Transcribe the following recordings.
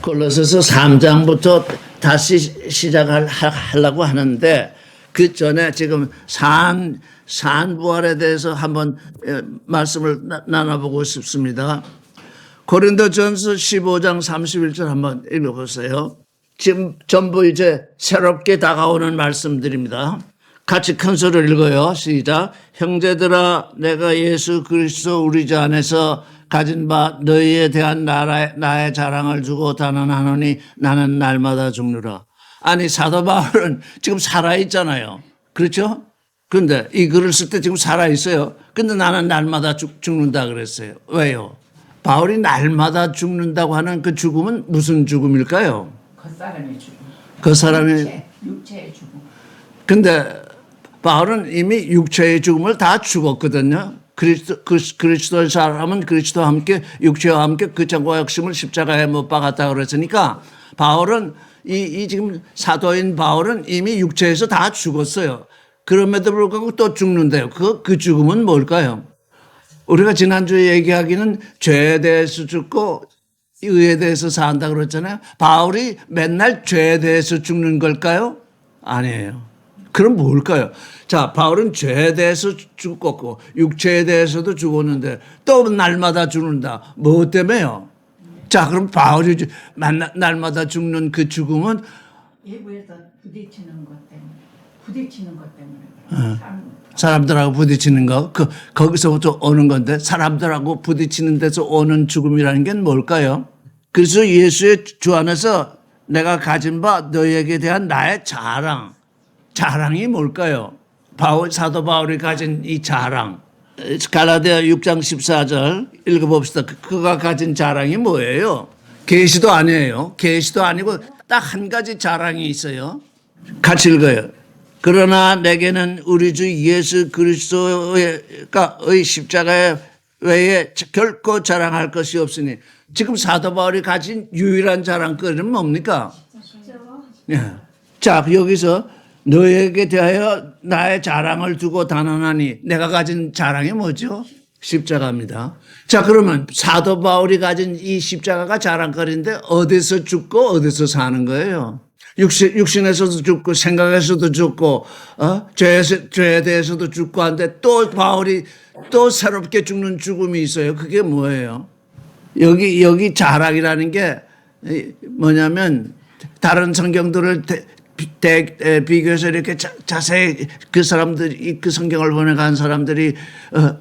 골로새서 3장부터 다시 시작하려고 하는데 그 전에 지금 산부활에 대해서 한번 말씀을 나눠보고 싶습니다. 고린도전서 15장 31절 한번 읽어보세요. 지금 전부 이제 새롭게 다가오는 말씀들입니다. 같이 큰 소리를 읽어요. 시작. 형제들아, 내가 예수 그리스도 우리 주 안에서 가진 바 너희에 대한 나의 자랑을 주고 단언하노니 나는 날마다 죽느라. 아니, 사도 바울은 지금 살아있잖아요. 그렇죠? 그런데 이 글을 쓸 때 지금 살아있어요. 근데 나는 날마다 죽는다 그랬어요. 왜요? 바울이 날마다 죽는다고 하는 그 죽음은 무슨 죽음일까요? 겉사람의 죽음. 겉사람의 육체의 죽음. 근데 바울은 이미 육체의 죽음을 다 죽었거든요. 그리스도의 사람은 그리스도와 함께 육체와 함께 그 천국과 역심을 십자가에 못 박았다 그랬으니까 바울은 이 지금 사도인 바울은 이미 육체에서 다 죽었어요. 그럼에도 불구하고 또 죽는데요. 그 죽음은 뭘까요? 우리가 지난주에 얘기하기는 죄에 대해서 죽고 의에 대해서 산다 그랬잖아요. 바울이 맨날 죄에 대해서 죽는 걸까요? 아니에요. 그럼 뭘까요? 자, 바울은 죄에 대해서 죽었고 육체에 대해서도 죽었는데 또 날마다 죽는다. 뭐 때문에요? 자, 그럼 바울이 날마다 죽는 그 죽음은 예부에서 부딪히는 것 때문에. 부딪히는 것 때문에. 사람들하고 부딪히는 거, 거기서부터 오는 건데 사람들하고 부딪히는 데서 오는 죽음이라는 게 뭘까요? 그래서 예수의 주 안에서 내가 가진 바 너희에게 대한 나의 자랑이 뭘까요? 사도 바울이 가진 이 자랑. 갈라디아 6장 14절 읽어봅시다. 그가 가진 자랑이 뭐예요? 계시도 아니에요. 계시도 아니고 딱 한 가지 자랑이 있어요. 같이 읽어요. 그러나 내게는 우리 주 예수 그리스도의 십자가의 외에 결코 자랑할 것이 없으니 지금 사도 바울이 가진 유일한 자랑거리는 뭡니까? 네. 자, 여기서 너에게 대하여 나의 자랑을 두고 단언하니 내가 가진 자랑이 뭐죠? 십자가입니다. 자, 그러면 사도 바울이 가진 이 십자가가 자랑거리인데 어디서 죽고 어디서 사는 거예요? 육신에서도 죽고 생각에서도 죽고 죄에 대해서도 죽고 한데 또 바울이 또 새롭게 죽는 죽음이 있어요. 그게 뭐예요? 여기 자랑이라는 게 뭐냐면 다른 성경들을 비교해서 이렇게 자세히 그 사람들이 그 성경을 번역한 사람들이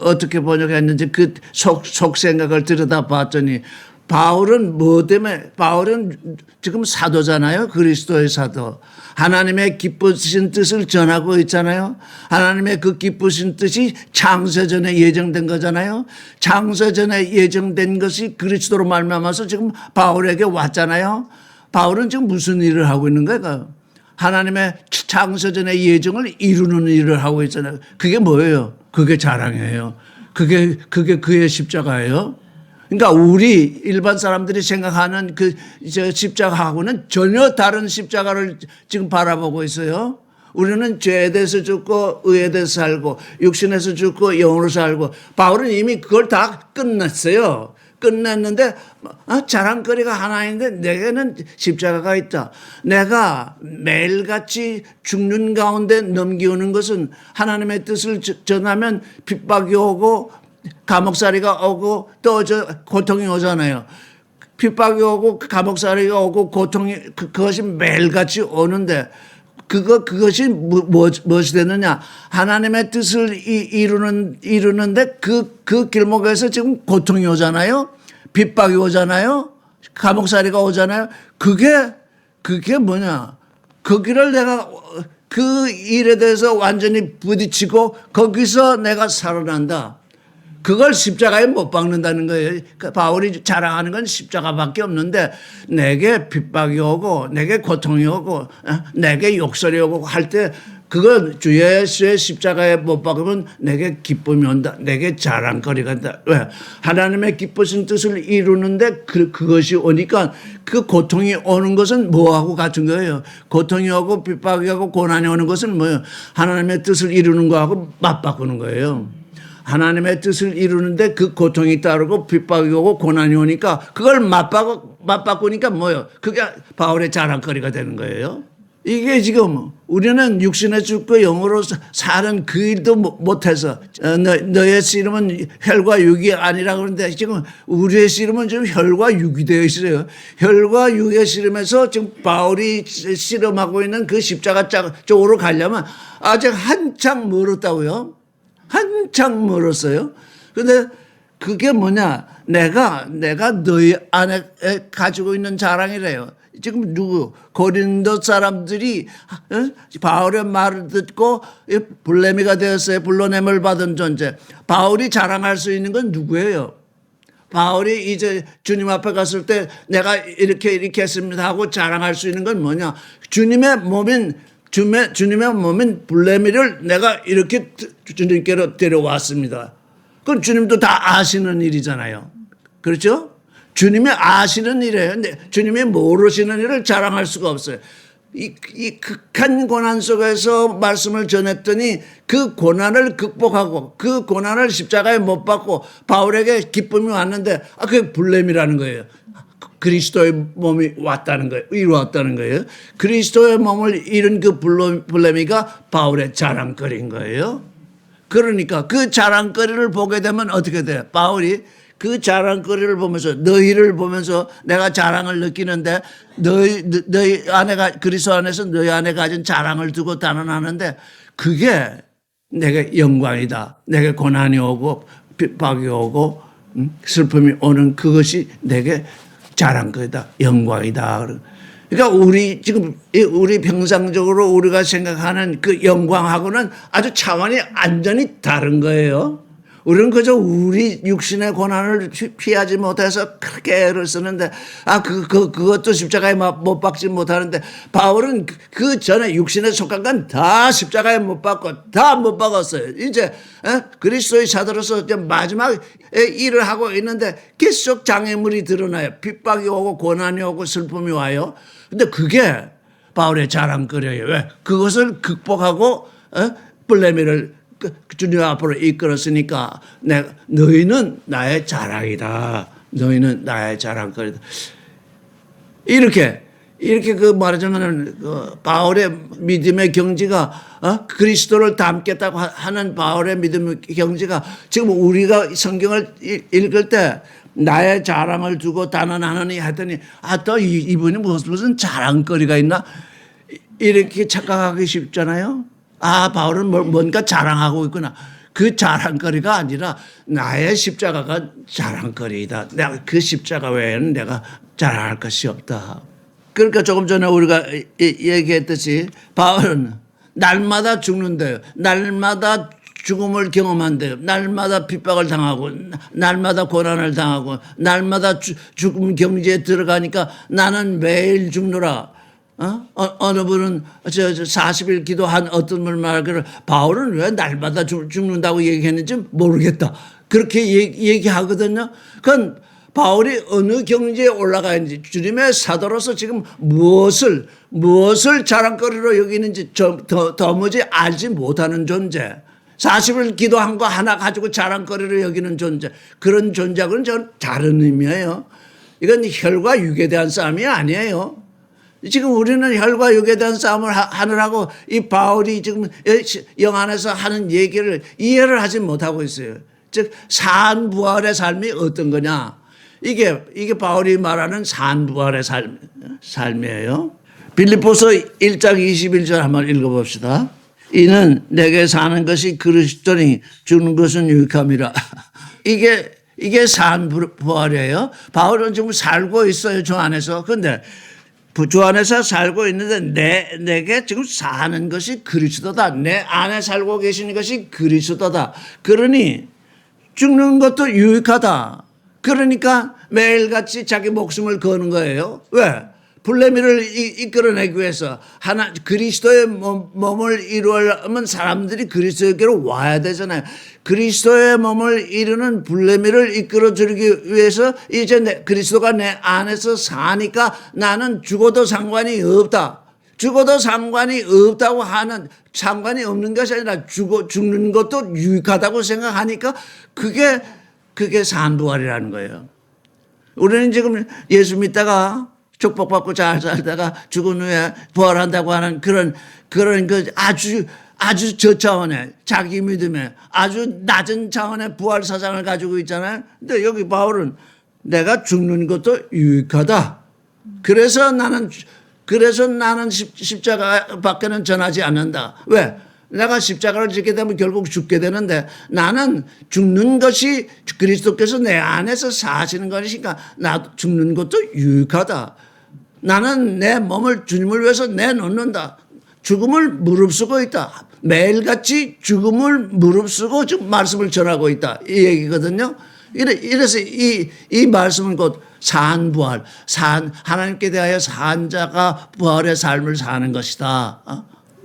어떻게 번역했는지 그 속 생각을 들여다봤더니 바울은 뭐 때문에 바울은 지금 사도잖아요. 그리스도의 사도. 하나님의 기쁘신 뜻을 전하고 있잖아요. 하나님의 그 기쁘신 뜻이 창세전에 예정된 거잖아요. 창세전에 예정된 것이 그리스도로 말미암아서 지금 바울에게 왔잖아요. 바울은 지금 무슨 일을 하고 있는 거예요? 하나님의 창세전의 예정을 이루는 일을 하고 있잖아요. 그게 뭐예요? 그게 자랑이에요. 그게 그의 십자가예요. 그러니까 우리 일반 사람들이 생각하는 그 십자가하고는 전혀 다른 십자가를 지금 바라보고 있어요. 우리는 죄에 대해서 죽고 의에 대해서 살고 육신에서 죽고 영으로 살고 바울은 이미 그걸 다 끝냈어요. 끝냈는데 자랑거리가 하나 있는데 내게는 십자가가 있다. 내가 매일같이 죽는 가운데 넘기오는 것은 하나님의 뜻을 전하면 핍박이 오고 감옥살이가 오고 또 고통이 오잖아요. 핍박이 오고 감옥살이가 오고 고통이 그것이 매일같이 오는데 그것이 무엇이 되느냐? 하나님의 뜻을 이루는데 그 길목에서 지금 고통이 오잖아요. 핍박이 오잖아요. 감옥살이가 오잖아요. 그게 뭐냐? 그 길을 내가 그 일에 대해서 완전히 부딪히고 거기서 내가 살아난다. 그걸 십자가에 못 박는다는 거예요. 바울이 자랑하는 건 십자가밖에 없는데 내게 핍박이 오고 내게 고통이 오고 내게 욕설이 오고 할 때 그건 주 예수의 십자가에 못 박으면 내게 기쁨이 온다. 내게 자랑거리가 된다. 왜? 하나님의 기쁘신 뜻을 이루는데 그것이 오니까 그 고통이 오는 것은 뭐하고 같은 거예요? 고통이 오고 핍박이 오고 고난이 오는 것은 뭐예요? 하나님의 뜻을 이루는 거하고 맞바꾸는 거예요. 하나님의 뜻을 이루는데 그 고통이 따르고 핍박이 오고 고난이 오니까 그걸 맞바꾸니까 뭐요? 그게 바울의 자랑거리가 되는 거예요. 이게 지금 우리는 육신에 죽고 영으로 사는 그 일도 못해서 너의 씨름은 혈과 육이 아니라 그러는데 지금 우리의 씨름은 지금 혈과 육이 되어 있어요. 혈과 육의 씨름에서 지금 바울이 씨름하고 있는 그 십자가 쪽으로 가려면 아직 한창 멀었다고요. 한창 멀었어요. 근데 그게 뭐냐? 내가 너희 안에 가지고 있는 자랑이래요. 지금 고린도 사람들이 바울의 말을 듣고 불레미가 되었어요. 불러냄을 받은 존재. 바울이 자랑할 수 있는 건 누구예요? 바울이 이제 주님 앞에 갔을 때 내가 이렇게 했습니다 하고 자랑할 수 있는 건 뭐냐? 주님의 몸인 불레미를 내가 이렇게 주님께로 데려왔습니다. 그건 주님도 다 아시는 일이잖아요. 그렇죠? 주님이 아시는 일이에요. 근데 주님이 모르시는 일을 자랑할 수가 없어요. 이 극한 고난 속에서 말씀을 전했더니 그 고난을 극복하고 그 고난을 십자가에 못 박고 바울에게 기쁨이 왔는데 그게 불렘이라는 거예요. 그리스도의 몸이 왔다는 거예요. 이루었다는 거예요. 그리스도의 몸을 이룬 그 불레미가 바울의 자랑거리인 거예요. 그러니까 그 자랑거리를 보게 되면 어떻게 돼요? 바울이 그 자랑거리를 보면서 너희를 보면서 내가 자랑을 느끼는데 너희 안에 그리스도 안에서 너희 안에 가진 자랑을 두고 단언하는데 그게 내게 영광이다. 내게 고난이 오고 핍박이 오고 슬픔이 오는 그것이 내게 자랑거리다. 영광이다. 그러니까 우리 평상적으로 우리가 생각하는 그 영광하고는 아주 차원이 완전히 다른 거예요. 우리는 그저 우리 육신의 고난을 피하지 못해서 크게 애를 쓰는데, 그것도 십자가에 못 박지 못하는데, 바울은 그 전에 육신에 속한 건 다 십자가에 못 박고, 다 못 박았어요. 이제, 그리스도의 사도로서 이제 마지막 일을 하고 있는데, 계속 장애물이 드러나요. 핍박이 오고, 고난이 오고, 슬픔이 와요. 근데 그게 바울의 자랑거리예요. 왜? 그것을 극복하고, 불레미를 주님 앞으로 이끌었으니까 너희는 나의 자랑이다. 너희는 나의 자랑거리다. 이렇게 그 말하자면 바울의 믿음의 경지가 그리스도를 닮겠다고 하는 바울의 믿음의 경지가 지금 우리가 성경을 읽을 때 나의 자랑을 두고 단언하느니 하더니 또 이분이 무슨 자랑거리가 있나 이렇게 착각하기 쉽잖아요. 바울은 뭔가 자랑하고 있구나. 그 자랑거리가 아니라 나의 십자가가 자랑거리이다. 내가 그 십자가 외에는 내가 자랑할 것이 없다. 그러니까 조금 전에 우리가 얘기했듯이 바울은 날마다 죽는데요. 날마다 죽음을 경험한대요. 날마다 핍박을 당하고 날마다 고난을 당하고 날마다 죽음 경지에 들어가니까 나는 매일 죽노라. 어느 분은 40일 기도한 어떤 분 말하기를 바울은 왜 날마다 죽는다고 얘기했는지 모르겠다. 그렇게 얘기하거든요. 그건 바울이 어느 경지에 올라가 있는지 주님의 사도로서 지금 무엇을 자랑거리로 여기는지 도무지 알지 못하는 존재. 40일 기도한 거 하나 가지고 자랑거리로 여기는 존재. 그런 존재하고는 전 다른 의미예요. 이건 혈과 육에 대한 싸움이 아니에요. 지금 우리는 혈과 육에 대한 싸움을 하느라고 이 바울이 지금 영 안에서 하는 얘기를 이해를 하지 못하고 있어요. 즉 산부활의 삶이 어떤 거냐. 이게 바울이 말하는 산부활의 삶이에요. 빌립보서 1장 21절 한번 읽어봅시다. 이는 내게 사는 것이 그리스도니 죽는 것은 유익함이라. 이게 산부활이에요. 바울은 지금 살고 있어요. 저 안에서. 근데 주 안에서 살고 있는데 내게 지금 사는 것이 그리스도다. 내 안에 살고 계시는 것이 그리스도다. 그러니 죽는 것도 유익하다. 그러니까 매일같이 자기 목숨을 거는 거예요. 왜? 불레미를 이끌어내기 위해서 그리스도의 몸을 이루려면 사람들이 그리스도에게로 와야 되잖아요. 그리스도의 몸을 이루는 불레미를 이끌어주기 위해서 이제 그리스도가 내 안에서 사니까 나는 죽어도 상관이 없다. 죽어도 상관이 없다고 하는, 상관이 없는 것이 아니라 죽는 것도 유익하다고 생각하니까 그게 산부활이라는 거예요. 우리는 지금 예수 믿다가 축복받고 잘 살다가 죽은 후에 부활한다고 하는 그런 그 아주 저차원의 자기 믿음에 아주 낮은 차원의 부활 사상을 가지고 있잖아요. 근데 여기 바울은 내가 죽는 것도 유익하다. 그래서 나는 십자가 밖에는 전하지 않는다. 왜? 내가 십자가를 지게 되면 결국 죽게 되는데 나는 죽는 것이 그리스도께서 내 안에서 사시는 것이니까 나 죽는 것도 유익하다. 나는 내 몸을 주님을 위해서 내놓는다. 죽음을 무릅쓰고 있다. 매일같이 죽음을 무릅쓰고 지금 말씀을 전하고 있다. 이 얘기거든요. 이래서 이 말씀은 곧 산부활, 하나님께 대하여 산 자가 부활의 삶을 사는 것이다.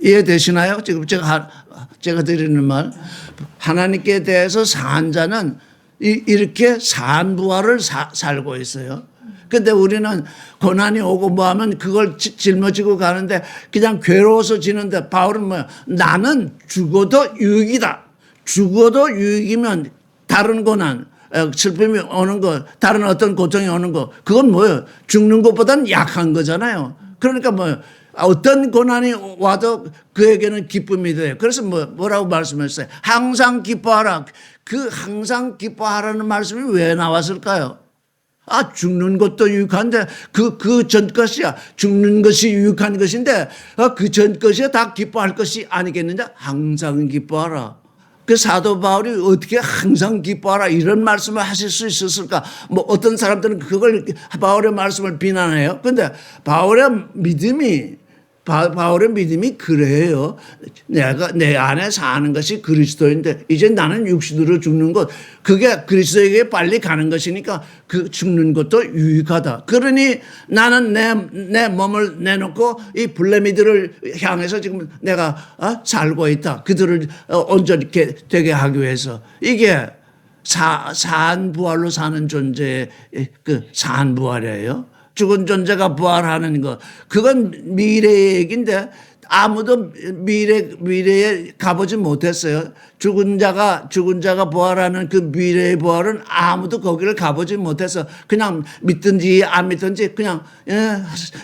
이해되시나요? 지금 제가 드리는 말. 하나님께 대해서 산 자는 이렇게 산부활을 살고 있어요. 근데 우리는 고난이 오고 뭐 하면 그걸 짊어지고 가는데 그냥 괴로워서 지는데 바울은 뭐야? 나는 죽어도 유익이다. 죽어도 유익이면 다른 고난, 슬픔이 오는 거, 다른 어떤 고통이 오는 거, 그건 뭐예요? 죽는 것보다는 약한 거잖아요. 그러니까 뭐예요? 어떤 고난이 와도 그에게는 기쁨이 돼요. 그래서 뭐라고 말씀했어요? 항상 기뻐하라. 그 항상 기뻐하라는 말씀이 왜 나왔을까요? 죽는 것도 유익한데 그 전 것이야. 죽는 것이 유익한 것인데 그 전 것이 다 기뻐할 것이 아니겠느냐? 항상 기뻐하라. 그 사도 바울이 어떻게 항상 기뻐하라 이런 말씀을 하실 수 있었을까? 뭐 어떤 사람들은 그걸 바울의 말씀을 비난해요. 근데 바울의 믿음이 그래요. 내가 내 안에 사는 것이 그리스도인데 이제 나는 육신으로 죽는 것, 그게 그리스도에게 빨리 가는 것이니까 그 죽는 것도 유익하다. 그러니 나는 내 몸을 내놓고 이 불레미들을 향해서 지금 내가 살고 있다. 그들을 온전히 되게 하기 위해서. 이게 산부활로 사는 존재의 그 산부활이에요. 죽은 존재가 부활하는 것, 그건 미래의 얘기인데 아무도 미래에 가보지 못했어요. 죽은 자가 부활하는 그 미래의 부활은 아무도 거기를 가보지 못해서 그냥 믿든지 안 믿든지 그냥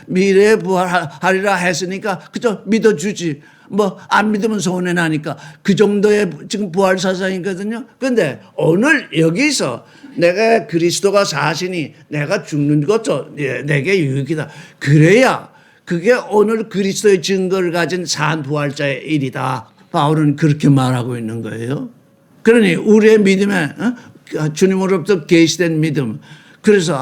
미래에 부활하리라 했으니까 그저 믿어주지. 뭐 안 믿으면 손해 나니까 그 정도의 지금 부활 사상이거든요. 그런데 오늘 여기서 내가 그리스도가 사시니 내가 죽는 것도 내게 유익이다. 그래야 그게 오늘 그리스도의 증거를 가진 산부활자의 일이다. 바울은 그렇게 말하고 있는 거예요. 그러니 우리의 믿음에 주님으로부터 계시된 믿음. 그래서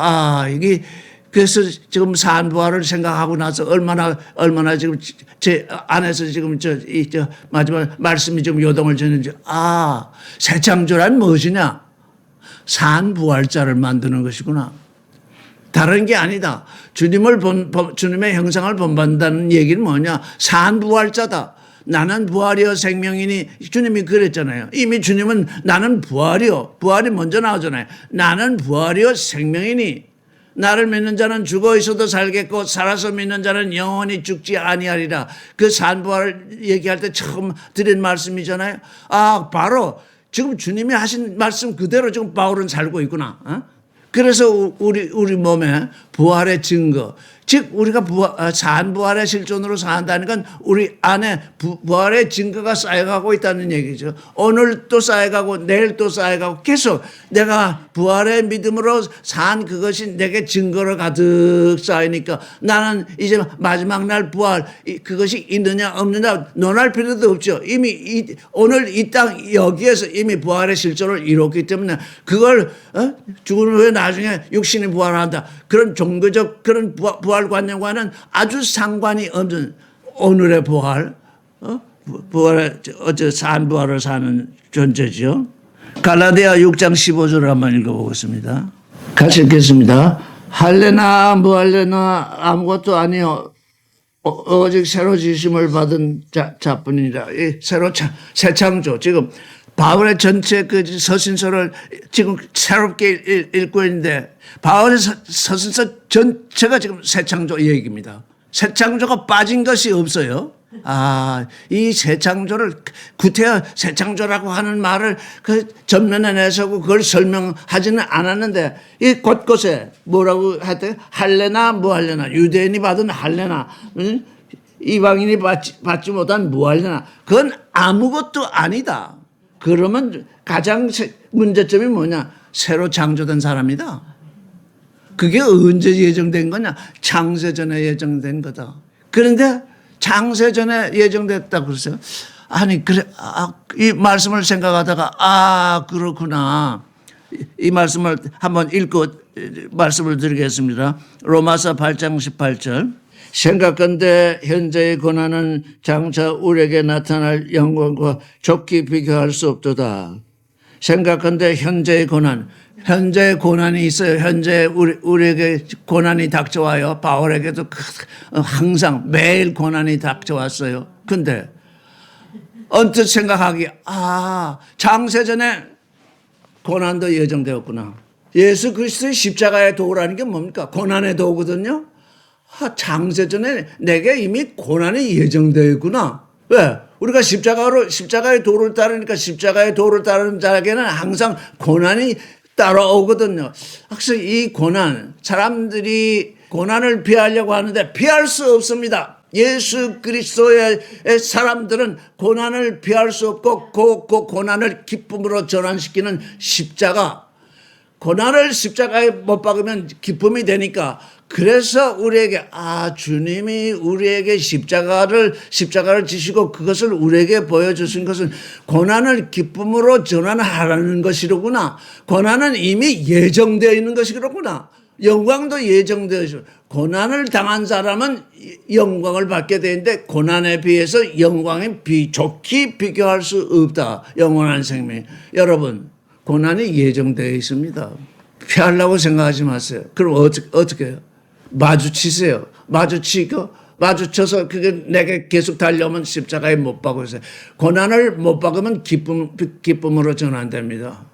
그래서 지금 산부활을 생각하고 나서 얼마나 지금 제 안에서 지금 저 마지막 말씀이 좀 요동을 주는지 새 창조란 무엇이냐? 산부활자를 만드는 것이구나. 다른 게 아니다. 주님의 형상을 본받는다는 얘기는 뭐냐? 산부활자다. 나는 부활이요 생명이니 주님이 그랬잖아요. 이미 주님은 나는 부활이요. 부활이 먼저 나오잖아요. 나는 부활이요 생명이니 나를 믿는 자는 죽어 있어도 살겠고 살아서 믿는 자는 영원히 죽지 아니하리라. 그 산부활을 얘기할 때 처음 드린 말씀이잖아요. 바로 지금 주님이 하신 말씀 그대로 지금 바울은 살고 있구나. 그래서 우리 몸에 부활의 증거, 즉 우리가 산부활의 실존으로 산다는 건 우리 안에 부활의 증거가 쌓여가고 있다는 얘기죠. 오늘 또 쌓여가고 내일 또 쌓여가고 계속 내가 부활의 믿음으로 산 그것이 내게 증거로 가득 쌓이니까 나는 이제 마지막 날 부활 그것이 있느냐 없느냐 논할 필요도 없죠. 이미 오늘 이 땅 여기에서 이미 부활의 실존을 이뤘기 때문에 그걸 죽은 후에 나중에 육신이 부활한다. 그런 종교적 그런 부활관념과는 아주 상관이 없는 오늘의 부활, 산부활을 사는 존재죠. 갈라디아 6장 15절을 한번 읽어보겠습니다. 같이 읽겠습니다. 할래나 무할래나 아무것도 아니요 오직 새로 지심을 받은 자뿐이라. 새 창조. 지금 바울의 전체 그 서신서를 지금 새롭게 읽고 있는데 바울의 서신서 전체가 지금 새 창조 얘기입니다. 새 창조가 빠진 것이 없어요. 이 새 창조를 구태여 새 창조라고 하는 말을 그 전면에 내세우고 그걸 설명하지는 않았는데 이 곳곳에 뭐라고 하대? 할례나 무할례나, 유대인이 받은 할례나, 이방인이 받지 못한 무할례나, 그건 아무것도 아니다. 그러면 가장 문제점이 뭐냐? 새로 창조된 사람이다. 그게 언제 예정된 거냐? 창세전에 예정된 거다. 그런데 창세전에 예정됐다고 그랬어요. 아니, 그래, 이 말씀을 생각하다가, 그렇구나. 이 말씀을 한번 읽고 말씀을 드리겠습니다. 로마서 8장 18절. 생각건대 현재의 고난은 장차 우리에게 나타날 영광과 좋게 비교할 수 없도다. 생각건대 현재의 고난, 현재의 고난이 있어요. 현재 우리에게 고난이 닥쳐와요. 바울에게도 항상 매일 고난이 닥쳐왔어요. 근데 언뜻 생각하기, 창세전에 고난도 예정되었구나. 예수 그리스도의 십자가의 도구라는 게 뭡니까? 고난의 도구거든요. 창세전에 내게 이미 고난이 예정되어 있구나. 왜? 우리가 십자가의 도를 따르니까 십자가의 도를 따르는 자에게는 항상 고난이 따라오거든요. 그래서 이 고난, 사람들이 고난을 피하려고 하는데 피할 수 없습니다. 예수 그리스도의 사람들은 고난을 피할 수 없고 그 고난을 기쁨으로 전환시키는 십자가, 고난을 십자가에 못 박으면 기쁨이 되니까, 그래서 우리에게 주님이 우리에게 십자가를 지시고 그것을 우리에게 보여주신 것은 고난을 기쁨으로 전환하라는 것이로구나. 고난은 이미 예정되어 있는 것이로구나. 영광도 예정되어 있어. 고난을 당한 사람은 영광을 받게 되는데 고난에 비해서 영광이 좋게 비교할 수 없다. 영원한 생명. 여러분, 고난이 예정되어 있습니다. 피하려고 생각하지 마세요. 그럼 어떻게 해요? 마주치세요. 마주쳐서 그게 내게 계속 달려오면 십자가에 못 박으세요. 고난을 못 박으면 기쁨으로 전환됩니다.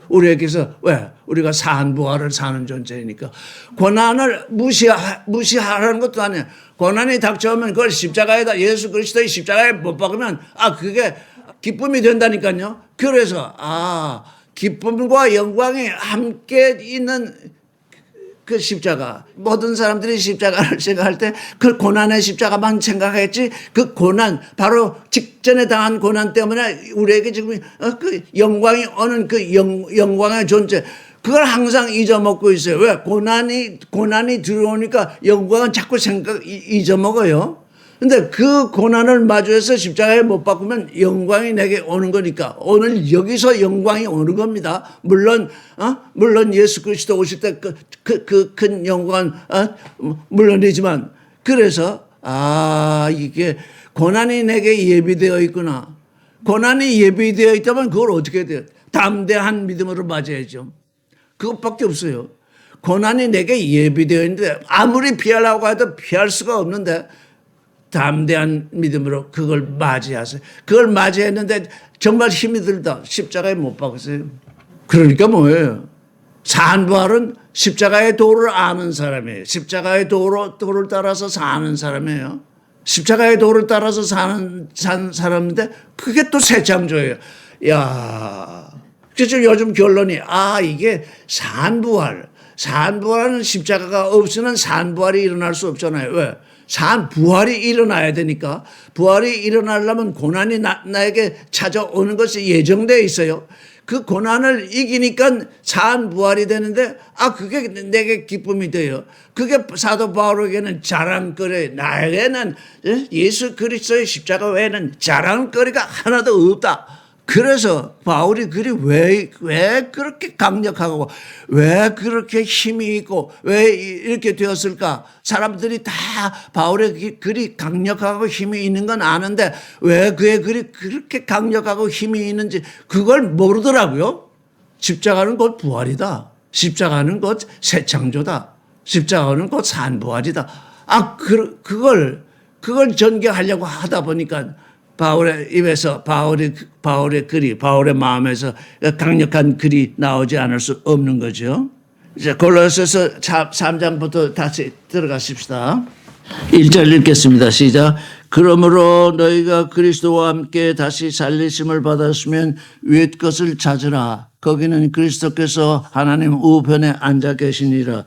우리에게서 왜? 우리가 사한부활을 사는 존재이니까. 고난을 무시하라는 것도 아니에요. 고난이 닥쳐오면 그걸 십자가에다, 예수 그리스도의 십자가에 못 박으면 그게 기쁨이 된다니까요. 그래서 기쁨과 영광이 함께 있는 그 십자가, 모든 사람들이 십자가를 생각할 때 그 고난의 십자가만 생각했지, 그 고난, 바로 직전에 당한 고난 때문에 우리에게 지금 그 영광이 오는 그 영광의 존재, 그걸 항상 잊어먹고 있어요. 왜? 고난이 들어오니까 영광은 자꾸 잊어먹어요. 근데 그 고난을 마주해서 십자가에 못 박으면 영광이 내게 오는 거니까, 오늘 여기서 영광이 오는 겁니다. 물론 예수 그리스도 오실 때 그 큰 영광은 물론이지만, 그래서 이게 고난이 내게 예비되어 있구나. 고난이 예비되어 있다면 그걸 어떻게 해야 돼요? 담대한 믿음으로 맞아야죠. 그것밖에 없어요. 고난이 내게 예비되어 있는데 아무리 피하려고 해도 피할 수가 없는데 담대한 믿음으로 그걸 맞이하세요. 그걸 맞이했는데 정말 힘이 들다. 십자가에 못 박으세요. 그러니까 뭐예요? 사한부활은 십자가의 도를 아는 사람이에요. 십자가의 도를 따라서 사는 사람이에요. 십자가의 도를 따라서 사는 사람인데 그게 또 새 창조예요. 그래서 요즘 결론이 이게 사한부활은 십자가가 없으면 사한부활이 일어날 수 없잖아요. 왜? 부활이 일어나야 되니까. 부활이 일어나려면 고난이 나에게 찾아오는 것이 예정되어 있어요. 그 고난을 이기니까 부활이 되는데 그게 내게 기쁨이 돼요. 그게 사도 바울에게는 자랑거리, 나에게는 예수 그리스도의 십자가 외에는 자랑거리가 하나도 없다. 그래서 바울이 글이 왜 그렇게 강력하고 왜 그렇게 힘이 있고 왜 이렇게 되었을까? 사람들이 다 바울의 글이 강력하고 힘이 있는 건 아는데 왜 그의 글이 그렇게 강력하고 힘이 있는지 그걸 모르더라고요. 십자가는 곧 부활이다. 십자가는 곧 새 창조다. 십자가는 곧 산부활이다. 그걸 전개하려고 하다 보니까 바울의 입에서 바울의 글이, 바울의 마음에서 강력한 글이 나오지 않을 수 없는 거죠. 이제 골로새서 3장부터 다시 들어가십시다. 1절 읽겠습니다. 시작. 그러므로 너희가 그리스도와 함께 다시 살리심을 받았으면 위의 것을 찾으라. 거기는 그리스도께서 하나님 우편에 앉아 계시니라.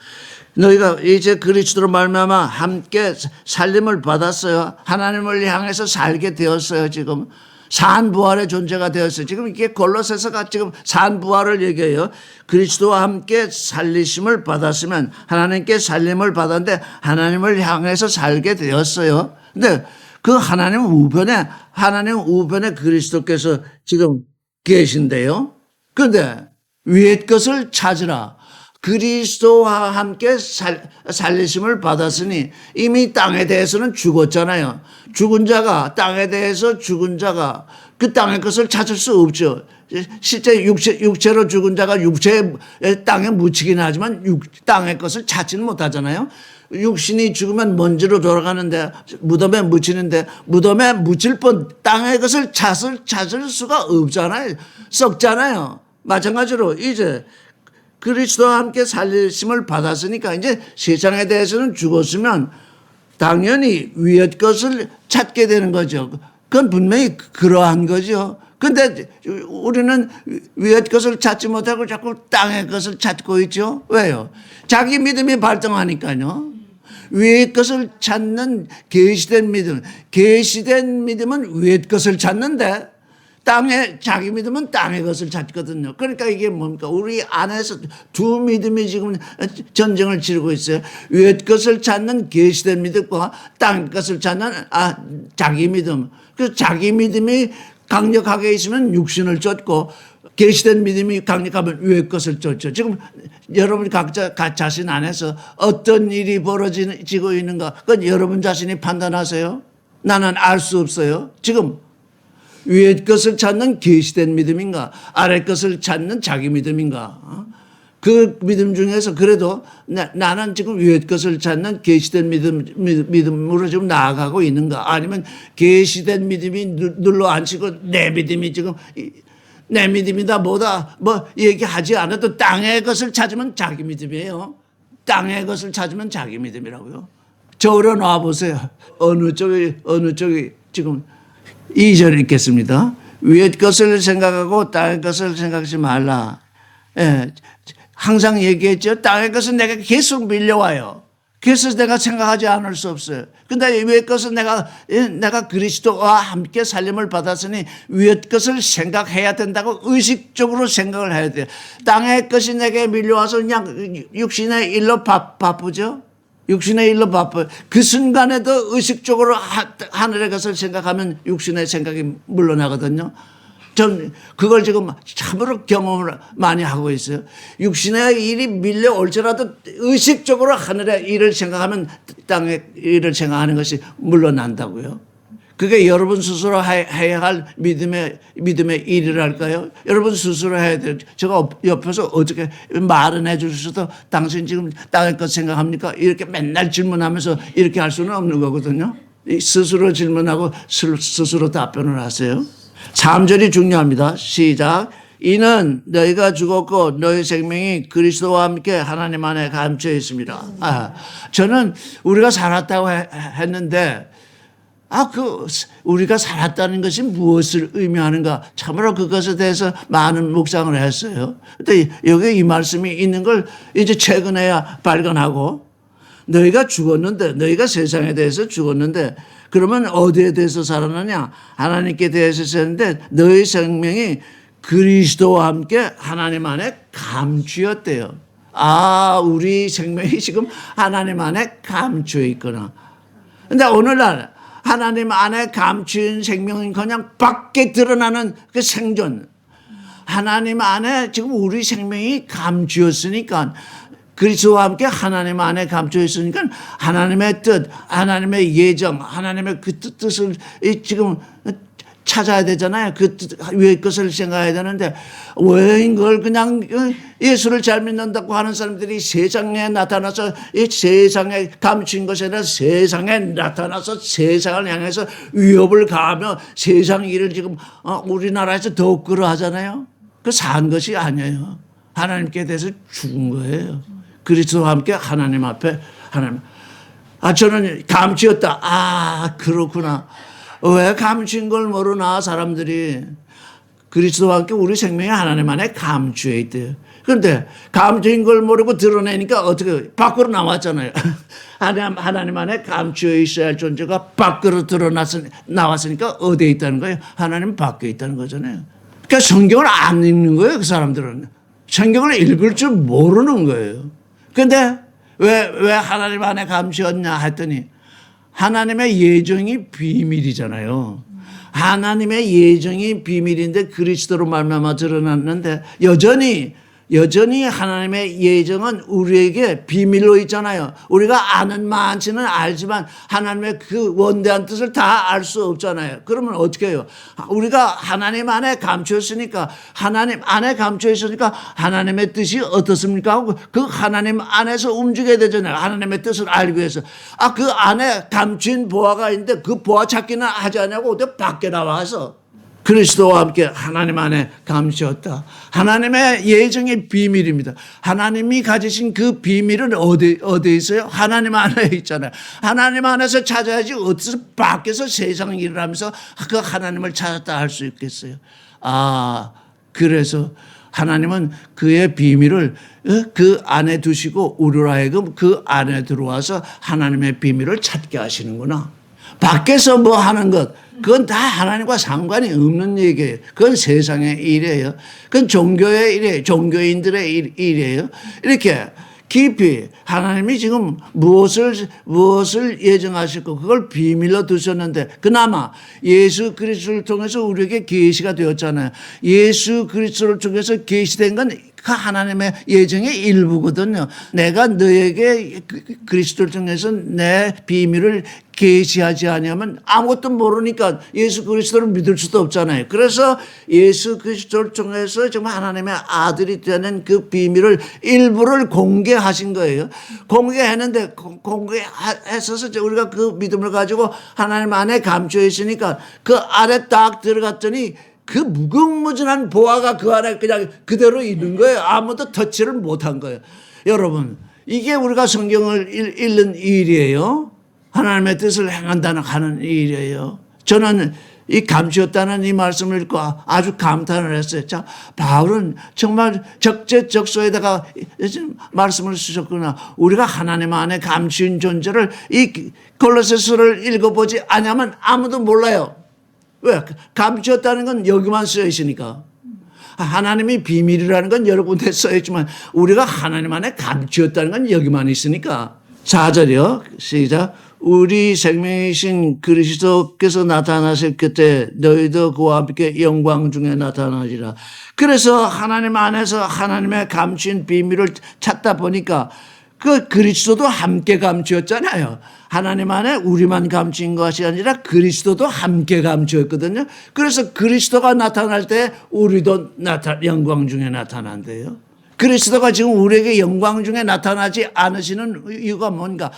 너희가 이제 그리스도로 말미암아 함께 살림을 받았어요. 하나님을 향해서 살게 되었어요. 지금 산부활의 존재가 되었어요. 지금 이게 골로새서가 지금 산부활을 얘기해요. 그리스도와 함께 살리심을 받았으면 하나님께 살림을 받았는데 하나님을 향해서 살게 되었어요. 근데 그 하나님 우편에 그리스도께서 지금 계신데요. 그런데 위의 것을 찾으라. 그리스도와 함께 살리심을 받았으니 이미 땅에 대해서는 죽었잖아요. 죽은 자가 땅에 대해서 죽은 자가 그 땅의 것을 찾을 수 없죠. 실제 육체로 죽은 자가 육체에 땅에 묻히긴 하지만 땅의 것을 찾지는 못하잖아요. 육신이 죽으면 먼지로 돌아가는데 무덤에 묻히는데 무덤에 묻힐 뿐 땅의 것을 찾을 수가 없잖아요. 썩잖아요. 마찬가지로 이제 그리스도와 함께 살리심을 받았으니까 이제 세상에 대해서는 죽었으면 당연히 위의 것을 찾게 되는 거죠. 그건 분명히 그러한 거죠. 근데 우리는 위의 것을 찾지 못하고 자꾸 땅의 것을 찾고 있죠. 왜요? 자기 믿음이 발동하니까요. 위의 것을 찾는 계시된 믿음. 계시된 믿음은 위의 것을 찾는데 자기 믿음은 땅의 것을 찾거든요. 그러니까 이게 뭡니까? 우리 안에서 두 믿음이 지금 전쟁을 치르고 있어요. 위의 것을 찾는 계시된 믿음과 땅의 것을 찾는 자기 믿음. 그 자기 믿음이 강력하게 있으면 육신을 쫓고 계시된 믿음이 강력하면 위의 것을 쫓죠. 지금 여러분 각자 자신 안에서 어떤 일이 벌어지고 있는가? 그건 여러분 자신이 판단하세요. 나는 알 수 없어요. 지금 위의 것을 찾는 계시된 믿음인가? 아래 것을 찾는 자기 믿음인가? 그 믿음 중에서 그래도 나는 지금 위의 것을 찾는 계시된 믿음으로 지금 나아가고 있는가? 아니면 계시된 믿음이 눌러 앉히고 내 믿음이 지금 내 믿음이다 뭐다 뭐 얘기하지 않아도 땅의 것을 찾으면 자기 믿음이에요. 땅의 것을 찾으면 자기 믿음이라고요. 저으로 놔보세요. 어느 쪽이 지금 2절 읽겠습니다. 위의 것을 생각하고 땅의 것을 생각하지 말라. 예, 항상 얘기했죠. 땅의 것은 내가 계속 밀려와요. 그래서 내가 생각하지 않을 수 없어요. 근데 위의 것은 내가 그리스도와 함께 살림을 받았으니 위의 것을 생각해야 된다고 의식적으로 생각을 해야 돼요. 땅의 것이 내게 밀려와서 그냥 육신의 일로 바쁘죠. 육신의 일로 바빠요. 그 순간에도 의식적으로 하늘의 것을 생각하면 육신의 생각이 물러나거든요. 전 그걸 지금 참으로 경험을 많이 하고 있어요. 육신의 일이 밀려올지라도 의식적으로 하늘의 일을 생각하면 땅의 일을 생각하는 것이 물러난다고요. 그게 여러분 스스로 해야 할 믿음의 일이랄까요? 여러분 스스로 해야 돼요. 제가 옆에서 어떻게 말은 해줄 수도 당신 지금 땅의 것 생각합니까? 이렇게 맨날 질문하면서 이렇게 할 수는 없는 거거든요. 스스로 질문하고 스스로 답변을 하세요. 3절이 중요합니다. 시작. 이는 너희가 죽었고 너희 생명이 그리스도와 함께 하나님 안에 감춰 있습니다. 저는 우리가 살았다고 했는데 우리가 살았다는 것이 무엇을 의미하는가? 참으로 그것에 대해서 많은 묵상을 했어요. 근데 여기 이 말씀이 있는 걸 이제 최근에야 발견하고, 너희가 죽었는데, 너희가 세상에 대해서 죽었는데, 그러면 어디에 대해서 살았느냐? 하나님께 대해서 살았는데, 너희 생명이 그리스도와 함께 하나님 안에 감추었대요. 우리 생명이 지금 하나님 안에 감추어 있구나. 근데 오늘날, 하나님 안에 감추인 생명은 그냥 밖에 드러나는 그 생존. 하나님 안에 지금 우리 생명이 감추었으니까, 그리스도와 함께 하나님 안에 감추어 있으니까 하나님의 뜻, 하나님의 예정, 하나님의 그 뜻을 지금 찾아야 되잖아요. 그 위의 것을 생각해야 되는데 왜 이걸 그냥 예수를 잘 믿는다고 하는 사람들이 세상에 나타나서 이 세상에 감춘 것이 아니라 세상에 나타나서 세상을 향해서 위협을 가하며 세상 일을 지금 우리나라에서 더욱 그러하잖아요. 그 산 것이 아니에요. 하나님께 대해서 죽은 거예요. 그리스도와 함께 하나님 앞에 저는 감추었다. 그렇구나. 왜 감춘 걸 모르나, 사람들이. 그리스도와 함께 우리 생명이 하나님 안에 감추어 있대요. 그런데 감추인 걸 모르고 드러내니까 어떻게, 밖으로 나왔잖아요. 하나님 안에 감추어 있어야 할 존재가 밖으로 나왔으니까 어디에 있다는 거예요? 하나님 밖에 있다는 거잖아요. 그러니까 성경을 안 읽는 거예요, 그 사람들은. 성경을 읽을 줄 모르는 거예요. 그런데 왜 하나님 안에 감추었냐 했더니 하나님의 예정이 비밀이잖아요. 하나님의 예정이 비밀인데 그리스도로 말미암아 드러났는데 여전히 하나님의 예정은 우리에게 비밀로 있잖아요. 우리가 아는 많지는 알지만 하나님의 그 원대한 뜻을 다 알 수 없잖아요. 그러면 어떻게 해요? 우리가 하나님 안에 감추었으니까, 하나님 안에 감추었으니까 하나님의 뜻이 어떻습니까? 하고 그 하나님 안에서 움직여야 되잖아요. 하나님의 뜻을 알기 위해서. 그 안에 감춘 보화가 있는데 그 보화 찾기는 하지 않냐고 어디 밖에 나와서 그리스도와 함께 하나님 안에 감추었다. 하나님의 예정의 비밀입니다. 하나님이 가지신 그 비밀은 어디 있어요? 하나님 안에 있잖아요. 하나님 안에서 찾아야지 어디서 밖에서 세상 일을 하면서 그 하나님을 찾았다 할 수 있겠어요. 그래서 하나님은 그의 비밀을 그 안에 두시고 우리로 하여금 그 안에 들어와서 하나님의 비밀을 찾게 하시는구나. 밖에서 뭐 하는 것, 그건 다 하나님과 상관이 없는 얘기예요. 그건 세상의 일이에요. 그건 종교의 일이에요. 종교인들의 일이에요. 이렇게 깊이 하나님이 지금 무엇을 예정하셨고 그걸 비밀로 두셨는데 그나마 예수 그리스도를 통해서 우리에게 계시가 되었잖아요. 예수 그리스도를 통해서 계시된 건 그 하나님의 예정의 일부거든요. 내가 너에게 그리스도를 통해서 내 비밀을 계시하지 아니하면 아무것도 모르니까 예수 그리스도를 믿을 수도 없잖아요. 그래서 예수 그리스도를 통해서 정말 하나님의 아들이 되는 그 비밀을 일부를 공개하신 거예요. 공개했는데 공개했어서 우리가 그 믿음을 가지고 하나님 안에 감춰 있으니까 그 안에 딱 들어갔더니 그 무궁무진한 보화가 그 안에 그냥 그대로 있는 거예요. 아무도 터치를 못한 거예요. 여러분, 이게 우리가 성경을 읽는 일이에요. 하나님의 뜻을 행한다는 하는 일이에요. 저는 이 감추었다는 이 말씀을 읽고 아주 감탄을 했어요. 자, 바울은 정말 적재적소에다가 말씀을 쓰셨구나. 우리가 하나님 안에 감추인 존재를 이 골로새서를 읽어보지 않으면 아무도 몰라요. 왜? 감추었다는 건 여기만 쓰여 있으니까. 하나님이 비밀이라는 건 여러 군데 써 있지만 우리가 하나님 안에 감추었다는 건 여기만 있으니까. 4절이요. 시작. 우리 생명이신 그리스도께서 나타나실 그때 너희도 그와 함께 영광 중에 나타나시라. 그래서 하나님 안에서 하나님의 감추인 비밀을 찾다 보니까 그 그리스도도 함께 감추었잖아요. 하나님 안에 우리만 감추인 것이 아니라 그리스도도 함께 감추었거든요. 그래서 그리스도가 나타날 때 우리도 영광 중에 나타난대요. 그리스도가 지금 우리에게 영광 중에 나타나지 않으시는 이유가 뭔가?